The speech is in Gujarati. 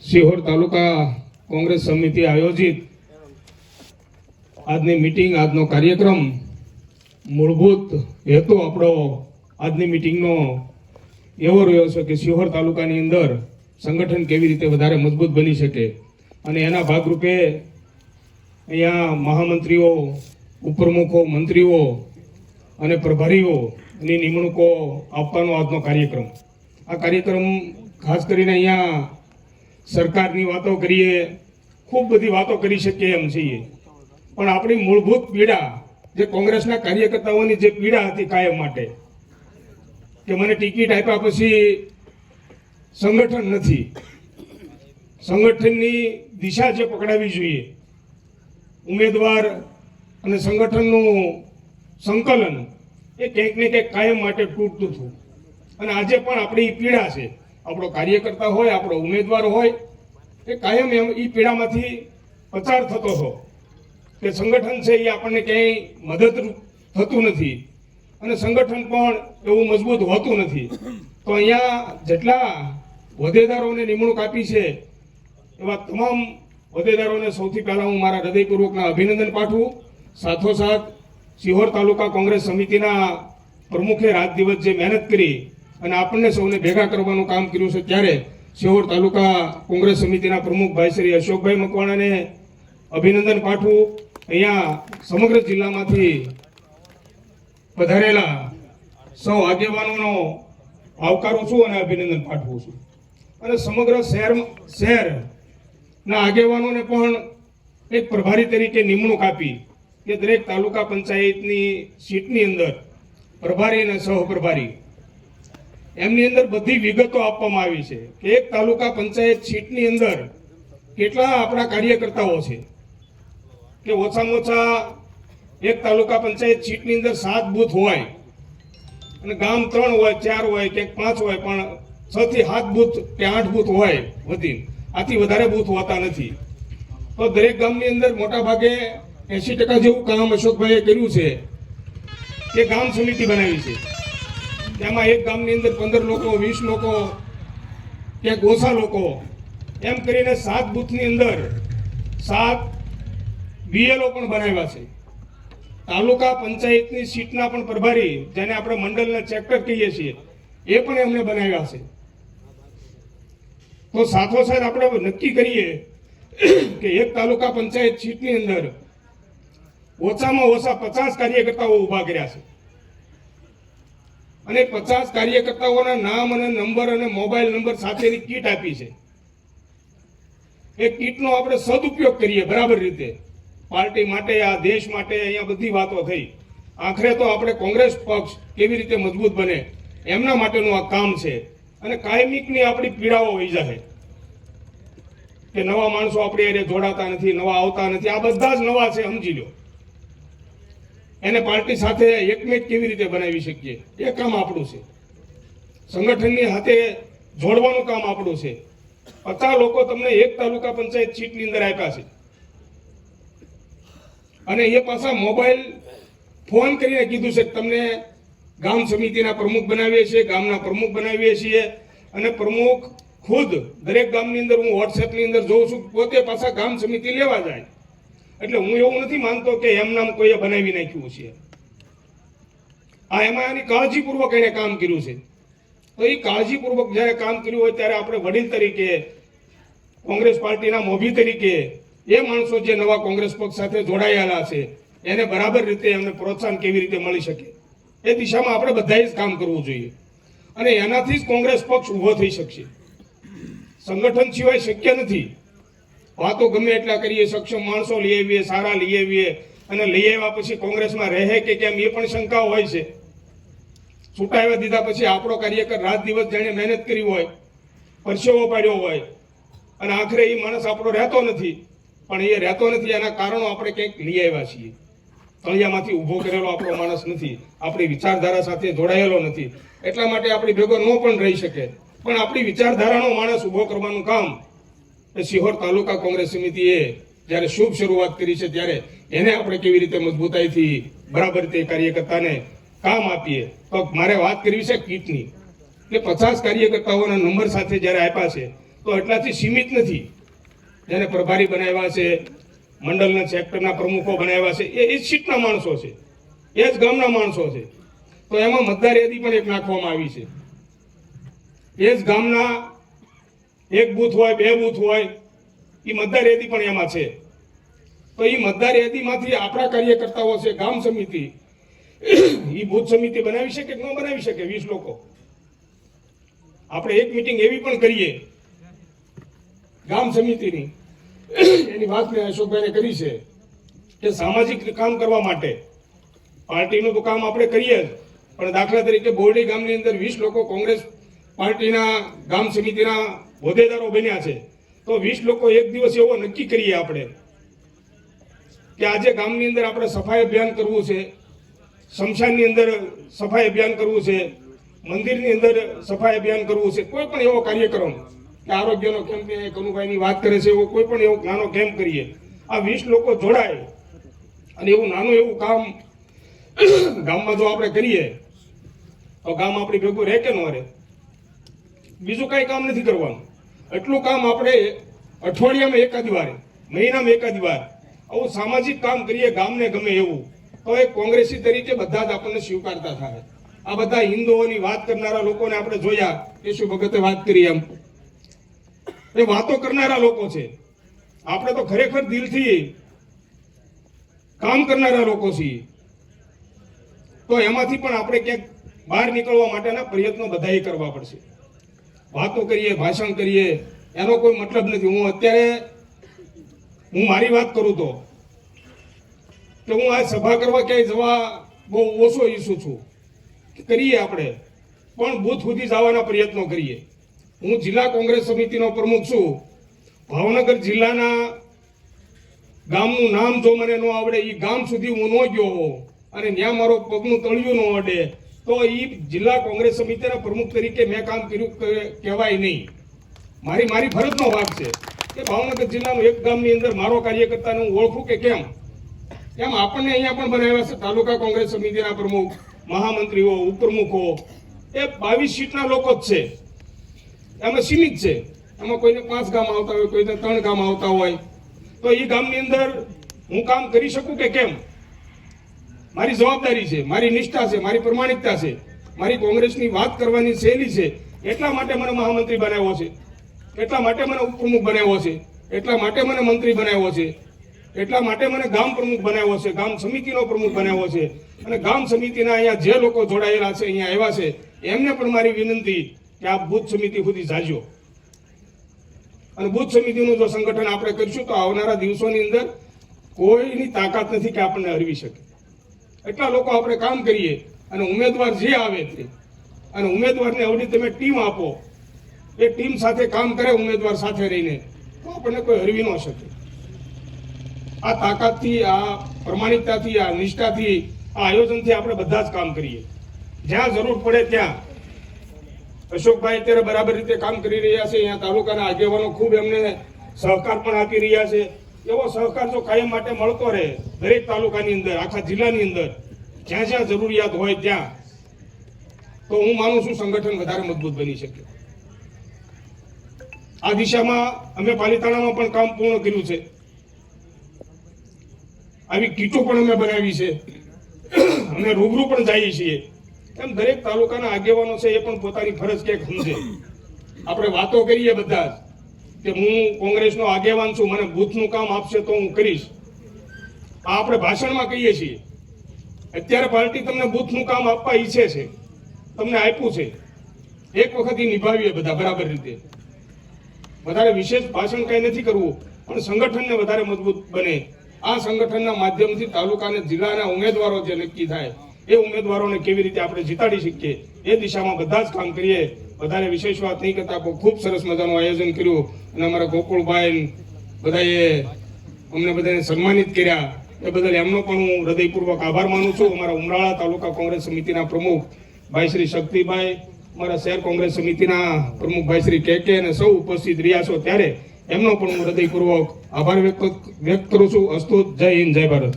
સિહોર તાલુકા કોંગ્રેસ સમિતિ આયોજિત આજની મીટિંગ, આજનો કાર્યક્રમ, મૂળભૂત હેતુ આપણો આજની મીટિંગનો એવો રહ્યો છે કે સિહોર તાલુકાની અંદર સંગઠન કેવી રીતે વધારે મજબૂત બની શકે અને એના ભાગરૂપે અહીંયા મહામંત્રીઓ, ઉપપ્રમુખો, મંત્રીઓ અને પ્રભારીઓની નિમણૂકો આપવાનો આજનો કાર્યક્રમ. આ કાર્યક્રમ ખાસ કરીને અહીંયા સરકારની વાતો કરીએ, ખૂબ બધી વાતો કરી શકીએ એમ છીએ, પણ આપણી મૂળભૂત પીડા, જે કોંગ્રેસના કાર્યકર્તાઓની જે પીડા હતી કાયમ માટે, કે મને ટિકિટ આપ્યા પછી સંગઠન નથી, સંગઠનની દિશા જે પકડાવી જોઈએ, ઉમેદવાર અને સંગઠનનું સંકલન એ ક્યાંક ને ક્યાંક કાયમ માટે તૂટતું હતું. અને આજે પણ આપણી પીડા છે, આપણો કાર્યકર્તા હોય, આપણો ઉમેદવાર હોય, એ કાયમ એ પીડામાંથી પસાર થતો હતો કે સંગઠન છે એ આપણને ક્યાંય મદદરૂપ થતું નથી અને સંગઠન પણ એવું મજબૂત હોતું નથી. તો અહીંયા જેટલા હોદ્દેદારોને નિમણૂક આપી છે એવા તમામ હોદ્દેદારોને સૌથી પહેલાં હું મારા હૃદયપૂર્વકના અભિનંદન પાઠવું. સાથોસાથ સિહોર તાલુકા કોંગ્રેસ સમિતિના પ્રમુખે રાત દિવસ જે મહેનત કરી અને આપણને સૌને ભેગા કરવાનું કામ કર્યું છે, ત્યારે સિહોર તાલુકા કોંગ્રેસ સમિતિના પ્રમુખ ભાઈ શ્રી અશોકભાઈ મકવાણાને અભિનંદન પાઠવું. અહીંયા સમગ્ર જિલ્લામાંથી પધારેલા સૌ આગેવાનોનો આવકારું છું અને અભિનંદન પાઠવું છું. અને સમગ્ર શહેરના આગેવાનોને પણ એક પ્રભારી તરીકે નિમણૂક આપી કે દરેક તાલુકા પંચાયતની સીટની અંદર પ્રભારી અને સહપ્રભારી, એમની અંદર બધી વિગતો આપવામાં આવી છે કે એક તાલુકા પંચાયત સીટની અંદર કેટલા આપણા કાર્યકર્તાઓ છે, કે ઓછામાં ઓછા એક તાલુકા પંચાયત સીટની અંદર 7 બૂથ હોય અને ગામ 3 હોય, 4 હોય કે 5 હોય, પણ 6 થી 7 બૂથ કે 8 બૂથ હોય વધી, આથી વધારે બૂથ હોતા નથી. તો દરેક ગામની અંદર મોટા ભાગે 80% જેવું કામ અશોકભાઈએ કર્યું છે કે ગામ સમિતિ બનાવી છે. તેમાં એક ગામની અંદર 15 લોકો, 20 લોકો, ક્યાંક ઓછા લોકો, એમ કરીને 7 બૂથની અંદર 7 બીએલઓ પણ બનાવ્યા છે. તાલુકા પંચાયતની સીટના પણ પ્રભારી, જેને આપણે મંડળના ચેક્ટર કહીએ છીએ, એ પણ એમને બનાવ્યા છે. તો સાથોસાથ આપણે નક્કી કરીએ કે એક તાલુકા પંચાયત સીટની અંદર ઓછામાં ઓછા 50 કાર્યકર્તાઓ ઊભા કર્યા છે અને 50 કાર્યકર્તાઓના નામ અને નંબર અને મોબાઈલ નંબર સાથેની કીટ આપી છે. એ કીટનો આપણે સદુપયોગ કરીએ બરાબર રીતે, પાર્ટી માટે, આ દેશ માટે. અહીંયા બધી વાતો થઈ, આખરે તો આપણે કોંગ્રેસ પક્ષ કેવી રીતે મજબૂત બને એમના માટેનું આ કામ છે. અને કાયમિકની આપણી પીડાઓ હોઈ જાય કે નવા માણસો આપણી અરે જોડાતા નથી, નવા આવતા નથી. આ બધા જ નવા છે, સમજી લો. એને પાર્ટી સાથે એકમેક કેવી રીતે બનાવી શકીએ, એ કામ આપણું છે. સંગઠનની હાથે જોડવાનું કામ આપણું છે. 50 લોકો તમને એક તાલુકા પંચાયત સીટની અંદર આપ્યા છે અને એ પાછા મોબાઈલ ફોન કરીને કીધું છે કે તમને ગામ સમિતિના પ્રમુખ બનાવીએ છીએ, ગામના પ્રમુખ બનાવીએ છીએ. અને પ્રમુખ ખુદ દરેક ગામની અંદર, હું વોટ્સએપની અંદર જોઉં છું, પોતે પાછા ગામ સમિતિ લેવા જાય. એટલે હું એવું નથી માનતો કે એમ નામ કોઈએ બનાવી નાખ્યું છે. આ એમાં એની કાળજીપૂર્વક એને કામ કર્યું છે. તો એ કાળજીપૂર્વક જ્યારે કામ કર્યું હોય ત્યારે આપણે વડીલ તરીકે, કોંગ્રેસ પાર્ટીના મોભી તરીકે, એ માણસો જે નવા કોંગ્રેસ પક્ષ સાથે જોડાયેલા છે એને બરાબર રીતે એમને પ્રોત્સાહન કેવી રીતે મળી શકે એ દિશામાં આપણે બધાએ જ કામ કરવું જોઈએ. અને એનાથી જ કોંગ્રેસ પક્ષ ઊભો થઈ શકશે. સંગઠન સિવાય શક્ય નથી. વાતો ગમે એટલા કરીએ, સક્ષમ માણસો લઈ આવીએ, સારા લઈ આવીએ, અને લઈ આવ્યા પછી કોંગ્રેસમાં રહે કે કેમ એ પણ શંકા હોય છે. છૂટાવ્યા દીધા પછી આપણો કાર્યકર રાત દિવસ જાણે મહેનત કરી હોય, પરસેવો પાડ્યો હોય, અને આખરે એ માણસ આપણો રહેતો નથી. પણ એ રહેતો નથી એના કારણો આપણે કંઈક લઈ આવ્યા છીએ. તળિયામાંથી ઊભો કરેલો આપણો માણસ નથી, આપણી વિચારધારા સાથે જોડાયેલો નથી, એટલા માટે આપણી ભેગો ન પણ રહી શકે. પણ આપણી વિચારધારાનો માણસ ઊભો કરવાનું કામ એ સિહોર તાલુકા કોંગ્રેસ સમિતિએ જ્યારે શુભ શરૂઆત કરી છે, ત્યારે એને આપણે કેવી રીતે મજબૂતાઈથી બરાબર તે કાર્યકર્તાને કામ આપીએ. તો મારે વાત કરવી છે કીટની, કે 50 કાર્યકર્તાઓના નંબર સાથે જ્યારે આપ્યા છે તો એટલાથી સીમિત નથી. જેને પ્રભારી બનાવ્યા છે, મંડળના સેક્ટરના પ્રમુખો બનાવ્યા છે, એ જ સીટના માણસો છે, એ જ ગામના માણસો છે. તો એમાં મતદાર યાદી પણ એક નાખવામાં આવી છે. એ જ ગામના એક બૂથ હોય, બે બૂથ હોય, એ મતદાર યાદી પણ એમાં છે. તો એ મતદાર યાદીમાંથી આપણા કાર્યકર્તાઓ છે, ગામ સમિતિ, એ બૂથ સમિતિ બનાવી શકે કે ન બનાવી શકે? 20 લોકો. આપણે એક મિટિંગ એવી પણ કરીએ ગામ સમિતિની, એની વાત મેં અશોકભાઈને કરી છે કે સામાજિક કામ કરવા માટે પાર્ટીનું તો કામ આપણે કરીએ જ, પણ દાખલા તરીકે બોરડી ગામની અંદર 20 લોકો કોંગ્રેસ પાર્ટીના ગામ સમિતિના હોદ્દેદારો બન્યા છે. તો 20 લોકો એક દિવસ એવો નક્કી કરીએ આપણે કે આજે ગામની અંદર આપણે સફાઈ અભિયાન કરવું છે, સ્મશાનની અંદર સફાઈ અભિયાન કરવું છે, મંદિરની અંદર સફાઈ અભિયાન કરવું છે. કોઈ પણ એવો કાર્યક્રમ કે આરોગ્યનો કેમ્પ, કનુભાઈની વાત કરે છે, એવો કોઈ પણ એવો નાનો કેમ્પ કરીએ. આ 20 લોકો જોડાય અને એવું નાનું એવું કામ ગામમાં જો આપણે કરીએ તો ગામ આપણી ભેગું રહે કે ન રહે? બીજું કાંઈ કામ નથી કરવાનું. એટલું કામ આપણે અઠવાડિયામાં એકાદ વાર, મહિનામાં એકાદ વાર આવું સામાજિક કામ કરીએ, ગામને ગમે એવું, તો એક કોંગ્રેસી તરીકે બધા જ આપણને સ્વીકારતા થાય. આ બધા હિન્દુઓની વાત કરનારા લોકોને આપણે જોયા, કેશુ ભગતે વાત કરી એમ, એ વાતો કરનારા લોકો છે. આપણે તો ખરેખર દિલથી કામ કરનારા લોકો છીએ. તો એમાંથી પણ આપણે ક્યાંક બહાર નીકળવા માટેના પ્રયત્નો બધાએ કરવા પડશે. વાતો કરીએ, ભાષણ કરીએ, એનો કોઈ મતલબ નથી. હું મારી વાત કરું તો કે હું આ સભા કરવા ક્યાંય જવા બહુ ઓછો ઈચ્છું છું. કરીએ આપણે, પણ બૂથ સુધી જવાના પ્રયત્નો કરીએ. હું જિલ્લા કોંગ્રેસ સમિતિનો પ્રમુખ છું. ભાવનગર જિલ્લાના ગામનું નામ જો મને ન આવડે, એ ગામ સુધી હું ન ગયો હોઉં અને ત્યાં મારો પગનું તળિયું ન અડે, તો એ જિલ્લા કોંગ્રેસ સમિતિના પ્રમુખ તરીકે મેં કામ કર્યું કહેવાય નહીં. મારી ફરજનો ભાગ છે કે ભાવનગર જિલ્લાનું એક ગામની અંદર મારો કાર્યકર્તાને હું ઓળખું કે કેમ. એમ આપણને અહીંયા પણ બનાવ્યા છે તાલુકા કોંગ્રેસ સમિતિના પ્રમુખ, મહામંત્રીઓ, ઉપપ્રમુખો. એ 22 સીટના લોકો જ છે. એમાં સીમિત છે. એમાં કોઈને 5 ગામ આવતા હોય, કોઈને 3 ગામ આવતા હોય. તો એ ગામની અંદર હું કામ કરી શકું કે કેમ? મારી જવાબદારી છે, મારી નિષ્ઠા છે, મારી પ્રમાણિકતા છે, મારી કોંગ્રેસની વાત કરવાની શૈલી છે. એટલા માટે મને મહામંત્રી બનાવ્યો છે, એટલા માટે મને ઉપપ્રમુખ બનાવ્યો છે, એટલા માટે મને મંત્રી બનાવ્યો છે, એટલા માટે મને ગામ પ્રમુખ બનાવ્યો છે, ગામ સમિતિનો પ્રમુખ બનાવ્યો છે. અને ગામ સમિતિના અહીંયા જે લોકો જોડાયેલા છે, અહીંયા આવ્યા છે, એમને પણ મારી વિનંતી કે આ બૂથ સમિતિ સુધી જાજો. અને બૂથ સમિતિનું જો સંગઠન આપણે કરીશું તો આવનારા દિવસોની અંદર કોઈની તાકાત નથી કે આપણને હરવી શકે. એટલા લોકો આપણે કામ કરીએ અને ઉમેદવાર જે આવે તે, અને ઉમેદવારને અવડી તમે ટીમ આપો, એ ટીમ સાથે કામ કરે ઉમેદવાર સાથે રહીને, તો આપણને કોઈ હરવી ન શકે. આ તાકાતથી, આ પ્રમાણિકતાથી, આ નિષ્ઠાથી, આ આયોજનથી આપણે બધા જ કામ કરીએ. જ્યાં જરૂર પડે ત્યાં. અશોકભાઈ અત્યારે બરાબર રીતે કામ કરી રહ્યા છે. અહીંયા તાલુકાના આગેવાનો ખૂબ એમને સહકાર પણ આપી રહ્યા છે. એવો સહકાર જો કાયમ માટે મળતો રહે દરેક તાલુકાની અંદર, આખા જિલ્લાની અંદર, જ્યાં જ્યાં જરૂરિયાત હોય ત્યાં, તો હું માનું છું સંગઠન વધારે મજબૂત બની શકે. આ દિશામાં અમે પાલિતાણામાં પણ કામ પૂર્ણ કર્યું છે. આવી કીટો પણ અમે બનાવી છે. અમે રૂબરૂ પણ જઈએ છીએ. એમ દરેક તાલુકાના આગેવાનો છે એ પણ પોતાની ફરજ ક્યાંક સમજે. આપણે વાતો કરીએ બધા જ કે હું કોંગ્રેસનો આગેવાન છું, મને બૂથનું કામ આપશે તો હું કરીશ. આ આપણે ભાષણમાં કહીએ છીએ. અત્યારે પાર્ટી તમને બૂથનું કામ આપવા ઈચ્છે છે, તમને આપ્યું છે. એક વખત એ નિભાવીએ બધા બરાબર રીતે. વધારે વિશેષ ભાષણ કઈ નથી કરવું, પણ સંગઠનને વધારે મજબૂત બને. આ સંગઠનના માધ્યમથી તાલુકા અને જિલ્લાના ઉમેદવારો જે નક્કી થાય, એ ઉમેદવારોને કેવી રીતે આપણે જીતાડી શકીએ, એ દિશામાં બધા જ કામ કરીએ. વધારે વિશેષ વાત નહીં કરતા, ખૂબ સરસ મજાનું આયોજન કર્યું અને અમારા ગોકુળભાઈ બધાએ અમને બધાને સન્માનિત કર્યા. એ બદલ એમનો પણ હું હૃદયપૂર્વક આભાર માનું છું. અમારા ઉમરાળા તાલુકા કોંગ્રેસ સમિતિના પ્રમુખ ભાઈ શ્રી શક્તિભાઈ, અમારા શહેર કોંગ્રેસ સમિતિના પ્રમુખ ભાઈ શ્રી કે અને સૌ ઉપસ્થિત રહ્યા છો, ત્યારે એમનો પણ હું હૃદયપૂર્વક આભાર વ્યક્ત કરું છું. અસ્તુ. જય હિન્દ, જય ભારત.